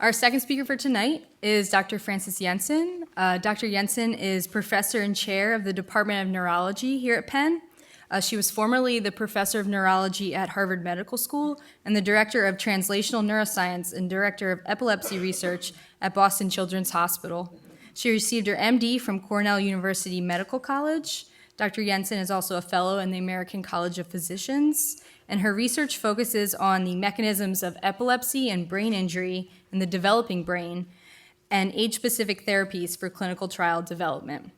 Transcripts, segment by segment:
Our second speaker for tonight is Dr. Frances Jensen. Dr. Jensen is professor and chair of the Department of Neurology here at Penn. She was formerly the professor of neurology at Harvard Medical School and the director of Translational Neuroscience and director of epilepsy research at Boston Children's Hospital. She received her MD from Cornell University Medical College. Dr. Jensen is also a fellow in the American College of Physicians, and her research focuses on the mechanisms of epilepsy and brain injury in the developing brain and age-specific therapies for clinical trial development.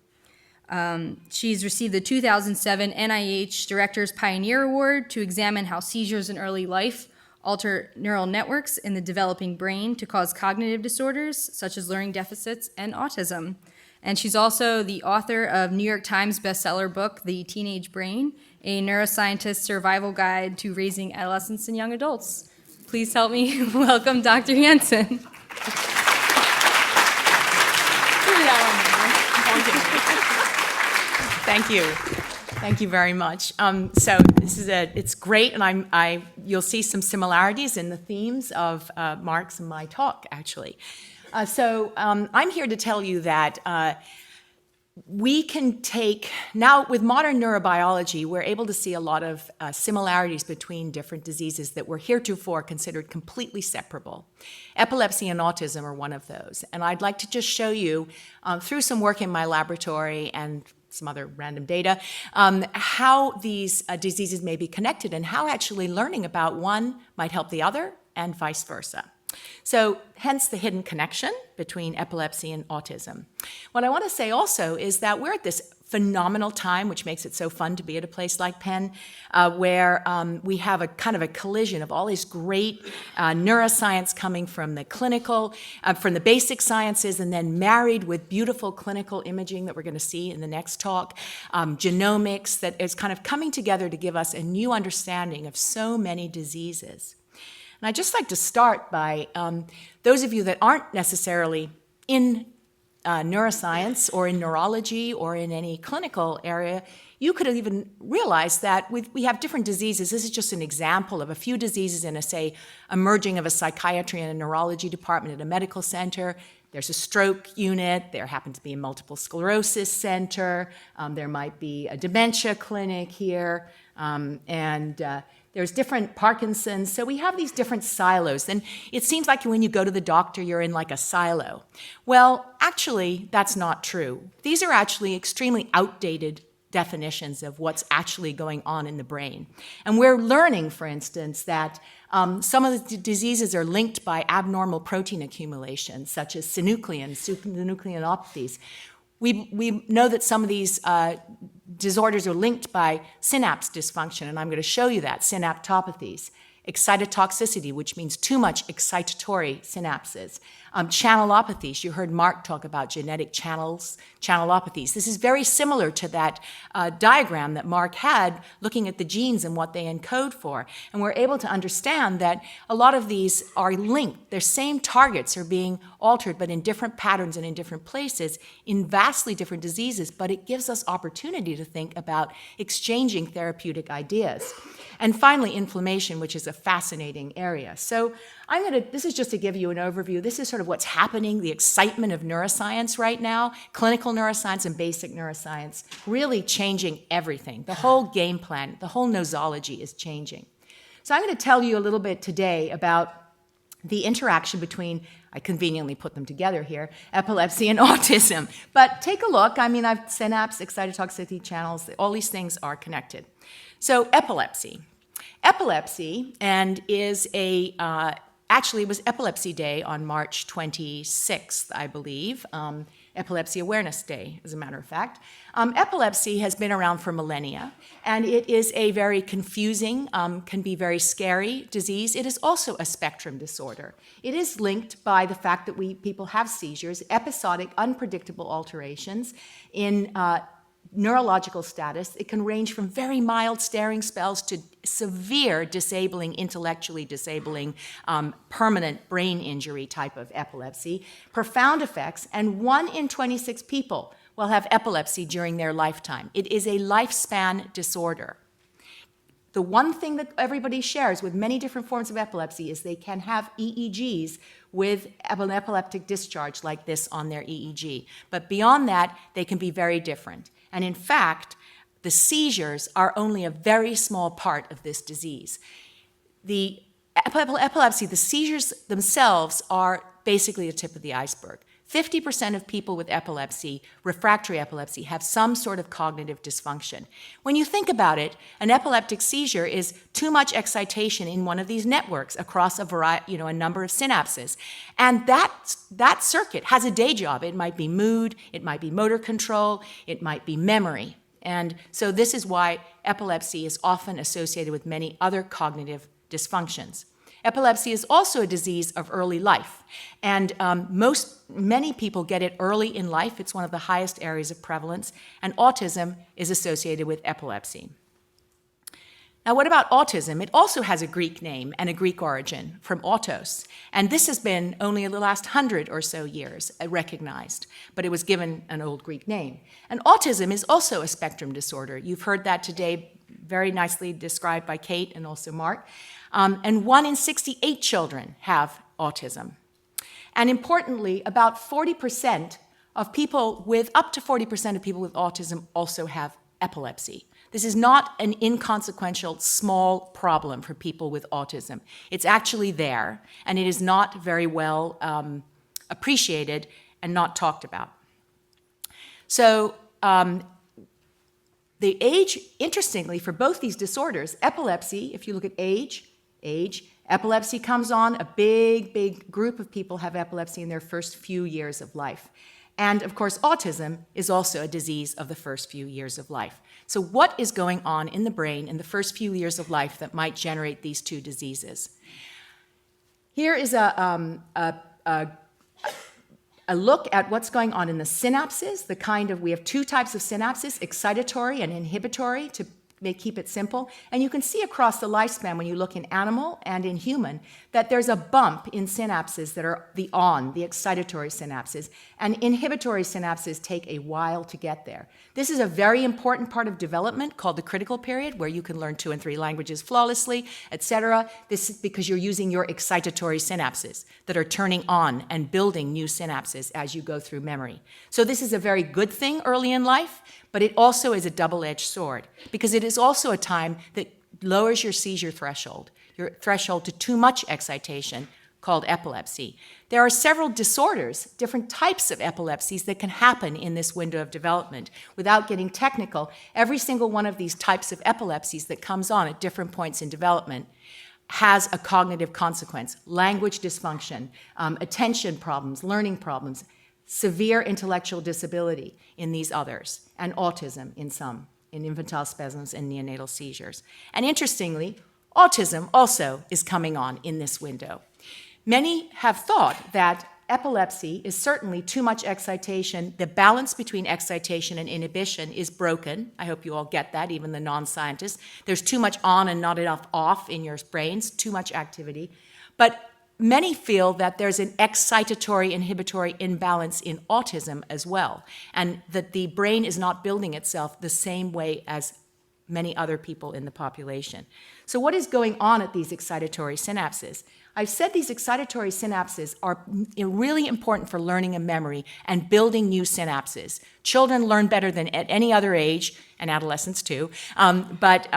She's received the 2007 NIH Director's Pioneer Award to examine how seizures in early life alter neural networks in the developing brain to cause cognitive disorders such as learning deficits and autism. And she's also the author of New York Times bestseller book, The Teenage Brain, a neuroscientist's survival guide to raising adolescents and young adults. Please help me welcome Dr. Jensen. Thank you. Thank you very much. So it's great, and you'll see some similarities in the themes of Mark's and my talk, actually. I'm here to tell you that we can take, now with modern neurobiology, we're able to see a lot of similarities between different diseases that were heretofore considered completely separable. Epilepsy and autism are one of those. And I'd like to just show you, through some work in my laboratory and some other random data, how these diseases may be connected and how actually learning about one might help the other and vice versa. So hence the hidden connection between epilepsy and autism. What I want to say also is that we're at this phenomenal time, which makes it so fun to be at a place like Penn, where we have a kind of a collision of all this great neuroscience coming from the clinical, from the basic sciences, and then married with beautiful clinical imaging that we're going to see in the next talk, genomics that is kind of coming together to give us a new understanding of so many diseases. And I'd just like to start by those of you that aren't necessarily in neuroscience or in neurology or in any clinical area, you could have even realized that we have different diseases. This is just an example of a few diseases in a merging of a psychiatry and a neurology department at a medical center. There's a stroke unit, there happens to be a multiple sclerosis center, there might be a dementia clinic here, there's different Parkinson's. So we have these different silos. And it seems like when you go to the doctor, you're in like a silo. Well, actually, that's not true. These are actually extremely outdated definitions of what's actually going on in the brain. And we're learning, for instance, that some of the diseases are linked by abnormal protein accumulation, such as synucleinopathies. We know that some of these disorders are linked by synapse dysfunction, and I'm going to show you that, synaptopathies. Excitotoxicity, which means too much excitatory synapses. Channelopathies, you heard Mark talk about genetic channelopathies. This is very similar to that diagram that Mark had looking at the genes and what they encode for. And we're able to understand that a lot of these are linked. Their same targets are being altered, but in different patterns and in different places, in vastly different diseases, but it gives us opportunity to think about exchanging therapeutic ideas. And finally, inflammation, which is a fascinating area. So this is just to give you an overview. This is sort of what's happening, the excitement of neuroscience right now, clinical neuroscience and basic neuroscience, really changing everything. The whole game plan, the whole nosology is changing. So I'm going to tell you a little bit today about the interaction between, I conveniently put them together here, epilepsy and autism. But take a look. I mean, I've synapse, excitotoxicity channels, all these things are connected. So epilepsy. Epilepsy, and is actually it was Epilepsy Day on March 26th, I believe, Epilepsy Awareness Day, as a matter of fact. Epilepsy has been around for millennia, and it is a very confusing, can be very scary disease. It is also a spectrum disorder. It is linked by the fact that people have seizures, episodic, unpredictable alterations in neurological status. It can range from very mild staring spells to severe disabling, intellectually disabling, permanent brain injury type of epilepsy, profound effects, and 1 in 26 people will have epilepsy during their lifetime. It is a lifespan disorder. The one thing that everybody shares with many different forms of epilepsy is they can have EEGs with an epileptic discharge like this on their EEG. But beyond that, they can be very different. And in fact, the seizures are only a very small part of this disease. The epilepsy, the seizures themselves are basically the tip of the iceberg. 50% of people with epilepsy, refractory epilepsy, have some sort of cognitive dysfunction. When you think about it, an epileptic seizure is too much excitation in one of these networks across a number of synapses. And that circuit has a day job. It might be mood, it might be motor control, it might be memory. And so this is why epilepsy is often associated with many other cognitive dysfunctions. Epilepsy is also a disease of early life, and many people get it early in life. It's one of the highest areas of prevalence, and autism is associated with epilepsy. Now, what about autism? It also has a Greek name and a Greek origin from autos, and this has been only in the last 100 or so years recognized, but it was given an old Greek name. And autism is also a spectrum disorder. You've heard that today very nicely described by Kate and also Mark. And 1 in 68 children have autism. And importantly, about 40% of people with, up to 40% of people with autism also have epilepsy. This is not an inconsequential, small problem for people with autism. It's actually there, and it is not very well appreciated and not talked about. So the age, interestingly, for both these disorders, epilepsy, if you look at age, epilepsy comes on, a big group of people have epilepsy in their first few years of life. And of course, autism is also a disease of the first few years of life. So what is going on in the brain in the first few years of life that might generate these two diseases? Here is a look at what's going on in the synapses, we have two types of synapses, excitatory and inhibitory, to keep it simple. And you can see across the lifespan when you look in animal and in human that there's a bump in synapses that are the excitatory synapses, and inhibitory synapses take a while to get there. This is a very important part of development called the critical period, where you can learn 2 and 3 languages flawlessly, etc. This is because you're using your excitatory synapses that are turning on and building new synapses as you go through memory. So this is a very good thing early in life, but it also is a double-edged sword, because it is also a time that lowers your seizure threshold, your threshold to too much excitation, called epilepsy. There are several disorders, different types of epilepsies that can happen in this window of development. Without getting technical, every single one of these types of epilepsies that comes on at different points in development has a cognitive consequence: language dysfunction, attention problems, learning problems, severe intellectual disability in these others, and autism in some, in infantile spasms and neonatal seizures. And interestingly, autism also is coming on in this window. Many have thought that epilepsy is certainly too much excitation. The balance between excitation and inhibition is broken. I hope you all get that, even the non-scientists. There's too much on and not enough off in your brains, too much activity. But many feel that there's an excitatory-inhibitory imbalance in autism as well, and that the brain is not building itself the same way as many other people in the population. So what is going on at these excitatory synapses? I've said these excitatory synapses are really important for learning and memory and building new synapses. Children learn better than at any other age, and adolescents too, but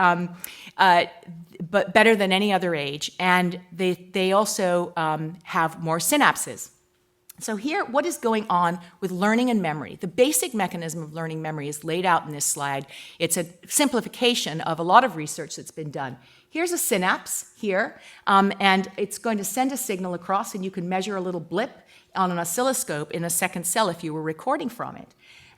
better than any other age, and they also have more synapses. So here, what is going on with learning and memory? The basic mechanism of learning memory is laid out in this slide. It's a simplification of a lot of research that's been done. Here's a synapse here, and it's going to send a signal across, and you can measure a little blip on an oscilloscope in a second cell if you were recording from it.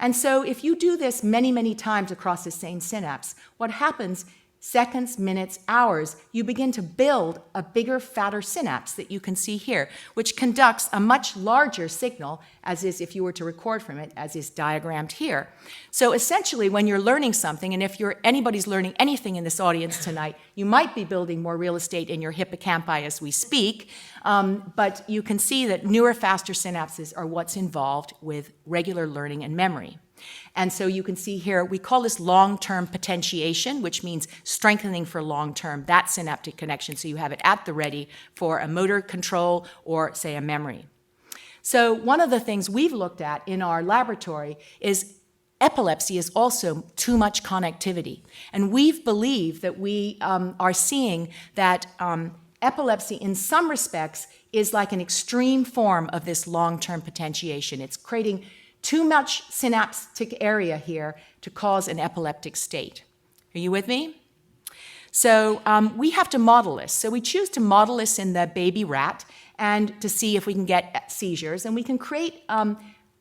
And so if you do this many, many times across the same synapse, what happens, seconds, minutes, hours, you begin to build a bigger, fatter synapse that you can see here, which conducts a much larger signal, as is if you were to record from it, as is diagrammed here. So essentially, when you're learning something, and if anybody's learning anything in this audience tonight, you might be building more real estate in your hippocampi as we speak, but you can see that newer, faster synapses are what's involved with regular learning and memory. And so you can see here, we call this long-term potentiation, which means strengthening for long-term, that synaptic connection, so you have it at the ready for a motor control or, say, a memory. So one of the things we've looked at in our laboratory is epilepsy is also too much connectivity. And we've believed that we are seeing that epilepsy, in some respects, is like an extreme form of this long-term potentiation. It's creating too much synaptic area here to cause an epileptic state. Are you with me? So we have to model this. So we choose to model this in the baby rat and to see if we can get seizures. And we can create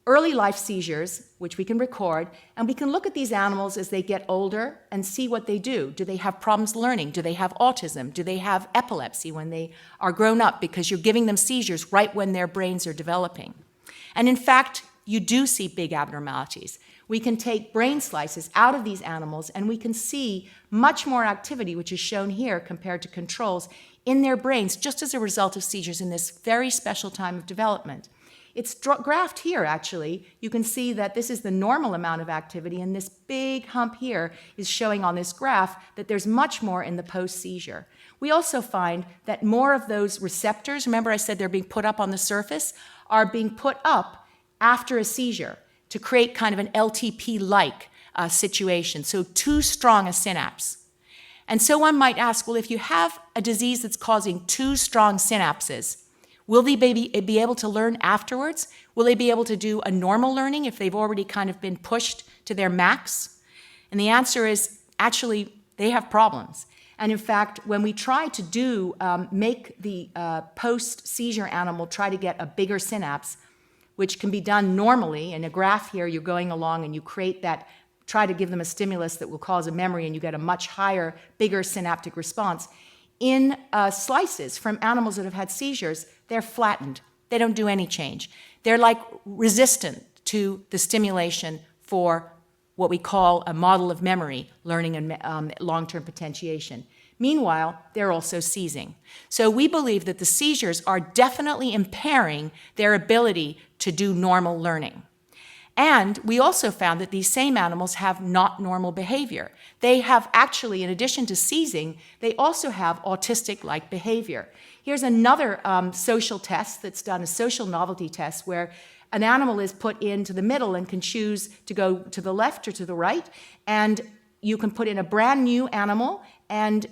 early life seizures, which we can record, and we can look at these animals as they get older and see what they do. Do they have problems learning? Do they have autism? Do they have epilepsy when they are grown up? Because you're giving them seizures right when their brains are developing. And in fact, you do see big abnormalities. We can take brain slices out of these animals and we can see much more activity, which is shown here compared to controls, in their brains just as a result of seizures in this very special time of development. It's graphed here, actually. You can see that this is the normal amount of activity, and this big hump here is showing on this graph that there's much more in the post-seizure. We also find that more of those receptors, remember I said they're being put up on the surface, are being put up after a seizure to create kind of an LTP-like situation, so too strong a synapse. And so one might ask, well, if you have a disease that's causing too strong synapses, will they be able to learn afterwards? Will they be able to do a normal learning if they've already kind of been pushed to their max? And the answer is, actually, they have problems. And in fact, when we try to make the post-seizure animal try to get a bigger synapse, which can be done normally. In a graph here, you're going along and you create that, try to give them a stimulus that will cause a memory, and you get a much higher, bigger synaptic response. In slices from animals that have had seizures, they're flattened. They don't do any change. They're like resistant to the stimulation for what we call a model of memory, learning and long-term potentiation. Meanwhile, they're also seizing. So we believe that the seizures are definitely impairing their ability to do normal learning. And we also found that these same animals have not normal behavior. They have actually, in addition to seizing, they also have autistic-like behavior. Here's another social test that's done, a social novelty test, where an animal is put into the middle and can choose to go to the left or to the right, and you can put in a brand new animal, and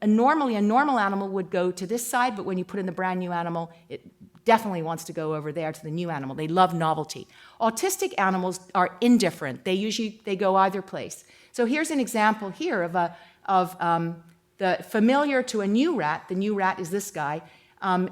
normally a normal animal would go to this side, but when you put in the brand new animal, it definitely wants to go over there to the new animal. They love novelty. Autistic animals are indifferent. They go either place. So here's an example here of the familiar to a new rat. The new rat is this guy.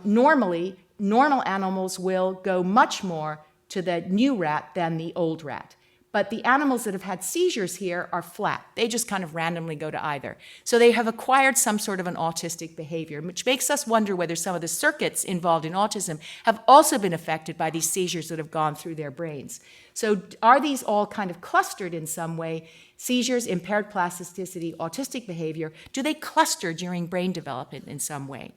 Normally, normal animals will go much more to the new rat than the old rat. But the animals that have had seizures here are flat. They just kind of randomly go to either. So they have acquired some sort of an autistic behavior, which makes us wonder whether some of the circuits involved in autism have also been affected by these seizures that have gone through their brains. So are these all kind of clustered in some way? Seizures, impaired plasticity, autistic behavior, do they cluster during brain development in some way?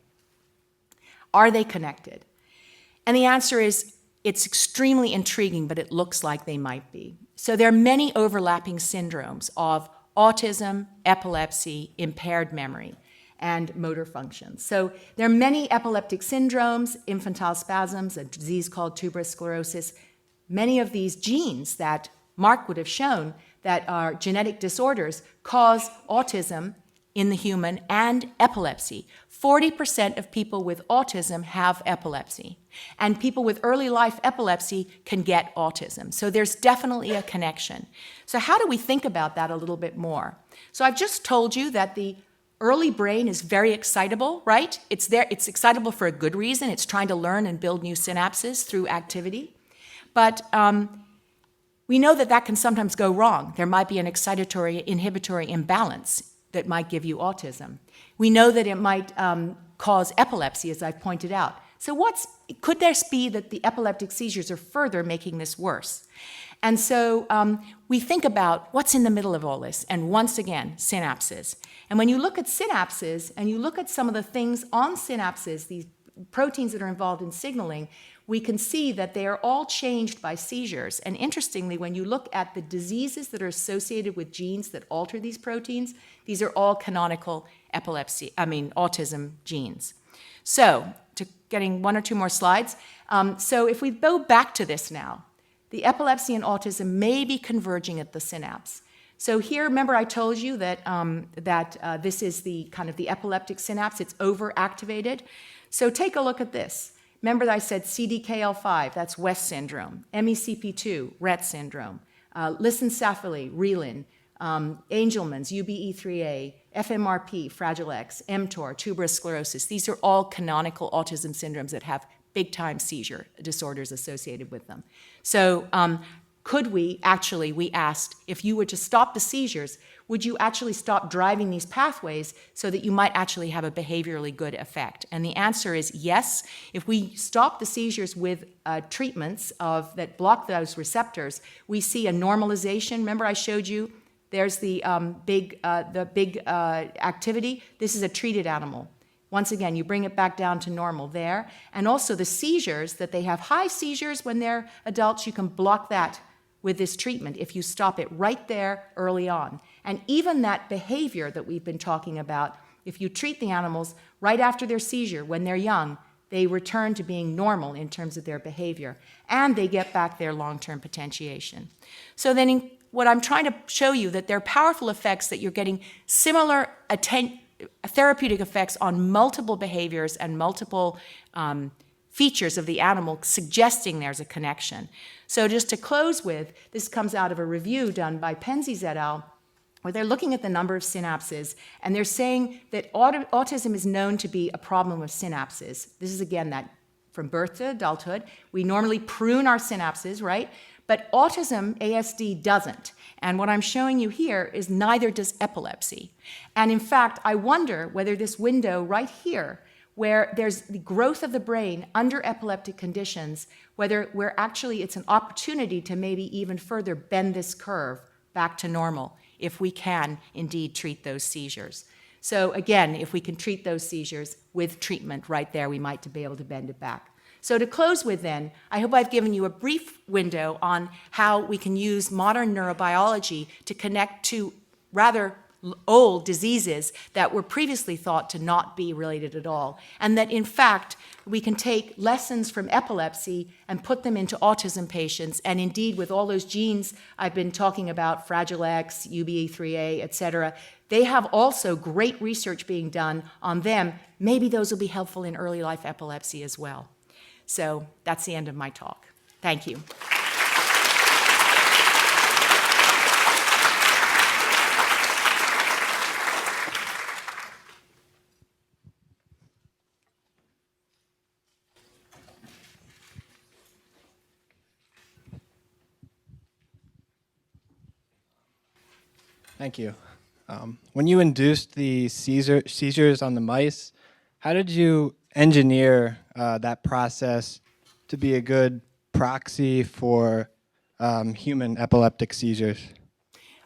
Are they connected? And the answer is, it's extremely intriguing, but it looks like they might be. So there are many overlapping syndromes of autism, epilepsy, impaired memory, and motor function. So there are many epileptic syndromes, infantile spasms, a disease called tuberous sclerosis. Many of these genes that Mark would have shown that are genetic disorders cause autism in the human and epilepsy. 40% of people with autism have epilepsy, and people with early life epilepsy can get autism. So there's definitely a connection. So how do we think about that a little bit more? So I've just told you that the early brain is very excitable, right? It's excitable for a good reason. It's trying to learn and build new synapses through activity. But we know that that can sometimes go wrong. There might be an excitatory-inhibitory imbalance that might give you autism. We know that it might cause epilepsy, as I've pointed out. So could there be that the epileptic seizures are further making this worse? And so we think about what's in the middle of all this, and once again, synapses. And when you look at synapses, and you look at some of the things on synapses, these proteins that are involved in signaling, we can see that they are all changed by seizures. And interestingly, when you look at the diseases that are associated with genes that alter these proteins, these are all canonical autism genes. So, getting one or two more slides. So if we go back to this now, the epilepsy and autism may be converging at the synapse. So here, remember I told you that, this is the kind of the epileptic synapse, it's overactivated. So take a look at this. Remember that I said CDKL5, that's West syndrome, MECP2, Rett syndrome, lissencephaly, Relin, Angelman's, UBE3A, FMRP, Fragile X, mTOR, tuberous sclerosis. These are all canonical autism syndromes that have big-time seizure disorders associated with them. So could we asked, if you were to stop the seizures, would you actually stop driving these pathways so that you might actually have a behaviorally good effect? And the answer is yes. If we stop the seizures with treatments that block those receptors, we see a normalization. Remember I showed you, there's the big activity. This is a treated animal. Once again, you bring it back down to normal there. And also the seizures, that they have high seizures when they're adults, you can block that with this treatment if you stop it right there early on. And even that behavior that we've been talking about, if you treat the animals right after their seizure when they're young, they return to being normal in terms of their behavior, and they get back their long-term potentiation. So then what I'm trying to show you, that there are powerful effects, that you're getting similar therapeutic effects on multiple behaviors and multiple features of the animal, suggesting there's a connection. So just to close with, this comes out of a review done by Penn et al., where they're looking at the number of synapses, and they're saying that autism is known to be a problem with synapses. This is, again, that from birth to adulthood, we normally prune our synapses, right? But autism, ASD, doesn't. And what I'm showing you here is neither does epilepsy. And in fact, I wonder whether this window right here, where there's the growth of the brain under epileptic conditions, whether it's an opportunity to maybe even further bend this curve back to normal if we can indeed treat those seizures. So again, if we can treat those seizures with treatment right there, we might be able to bend it back. So to close with then, I hope I've given you a brief window on how we can use modern neurobiology to connect to rather old diseases that were previously thought to not be related at all, and that in fact we can take lessons from epilepsy and put them into autism patients, and indeed with all those genes I've been talking about, Fragile X, UBE3A, et cetera, they have also great research being done on them. Maybe those will be helpful in early life epilepsy as well. So that's the end of my talk. Thank you. Thank you. When you induced the seizures on the mice, how did you engineer that process to be a good proxy for human epileptic seizures?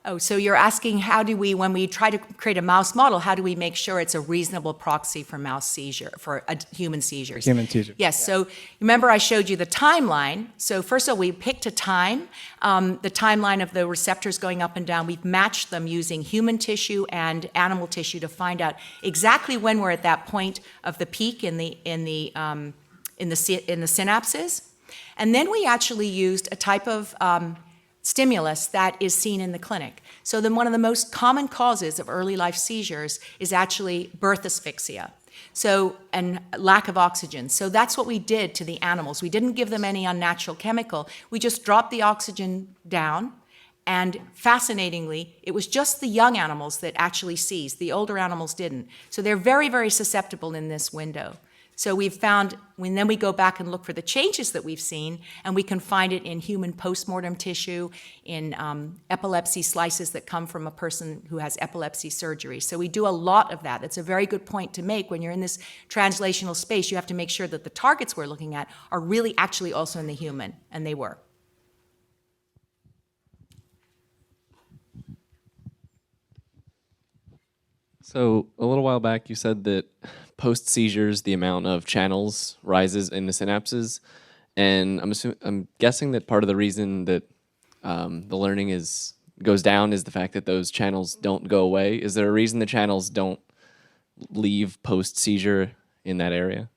Oh, so you're asking how do we, when we try to create a mouse model, how do we make sure it's a reasonable proxy for human seizures? Human seizures. Yes, yeah. So remember I showed you the timeline. So first of all, we picked a time, the timeline of the receptors going up and down. We've matched them using human tissue and animal tissue to find out exactly when we're at that point of the peak in the synapses. And then we actually used a type of stimulus that is seen in the clinic. So then one of the most common causes of early life seizures is actually birth asphyxia. So, and lack of oxygen. So that's what we did to the animals. We didn't give them any unnatural chemical. We just dropped the oxygen down, and fascinatingly, it was just the young animals that actually seized. The older animals didn't. So they're very, very susceptible in this window. So we've found, when then we go back and look for the changes that we've seen, and we can find it in human postmortem tissue, in epilepsy slices that come from a person who has epilepsy surgery. So we do a lot of that. It's a very good point to make. When you're in this translational space, you have to make sure that the targets we're looking at are really actually also in the human, and they were. So a little while back, you said that post-seizures, the amount of channels rises in the synapses. and I'm guessing that part of the reason that the learning goes down is the fact that those channels don't go away. Is there a reason the channels don't leave post seizure in that area?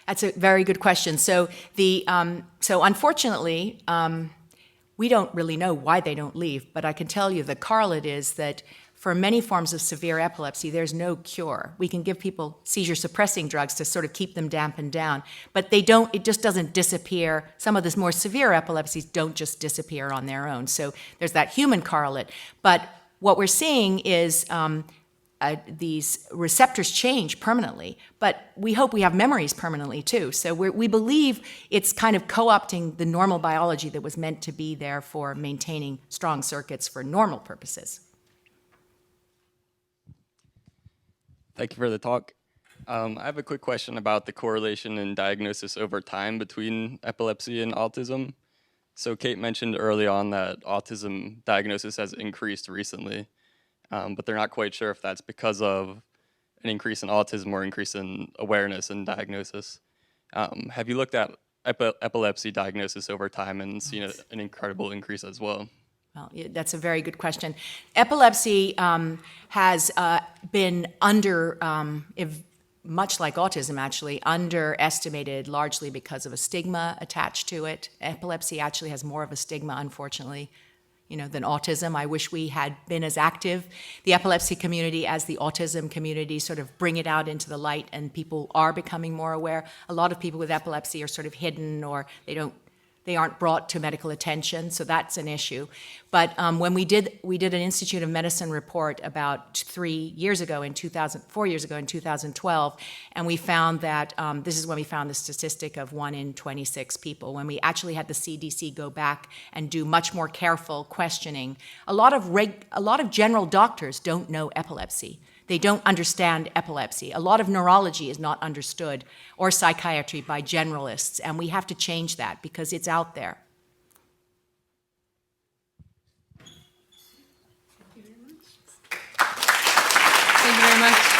That's a very good question. So unfortunately, we don't really know why they don't leave, but I can tell you the correlate is that for many forms of severe epilepsy, there's no cure. We can give people seizure-suppressing drugs to sort of keep them dampened down, but it just doesn't disappear. Some of the more severe epilepsies don't just disappear on their own. So there's that human correlate. But what we're seeing is these receptors change permanently, but we hope we have memories permanently too. So we believe it's kind of co-opting the normal biology that was meant to be there for maintaining strong circuits for normal purposes. Thank you for the talk. I have a quick question about the correlation in diagnosis over time between epilepsy and autism. So Kate mentioned early on that autism diagnosis has increased recently, but they're not quite sure if that's because of an increase in autism or increase in awareness and diagnosis. Have you looked at epilepsy diagnosis over time and seen an incredible increase as well? Well, that's a very good question. Epilepsy has been much like autism actually, underestimated largely because of a stigma attached to it. Epilepsy actually has more of a stigma, unfortunately, than autism. I wish we had been as active, the epilepsy community, as the autism community, sort of bring it out into the light, and people are becoming more aware. A lot of people with epilepsy are sort of hidden, or they aren't brought to medical attention, so that's an issue. But when we did an Institute of Medicine report about 4 years ago in 2012, and we found that, this is when we found the statistic of 1 in 26 people, when we actually had the CDC go back and do much more careful questioning. A lot of general doctors don't know epilepsy. They don't understand epilepsy. A lot of neurology is not understood, or psychiatry, by generalists, and we have to change that because it's out there. Thank you very much.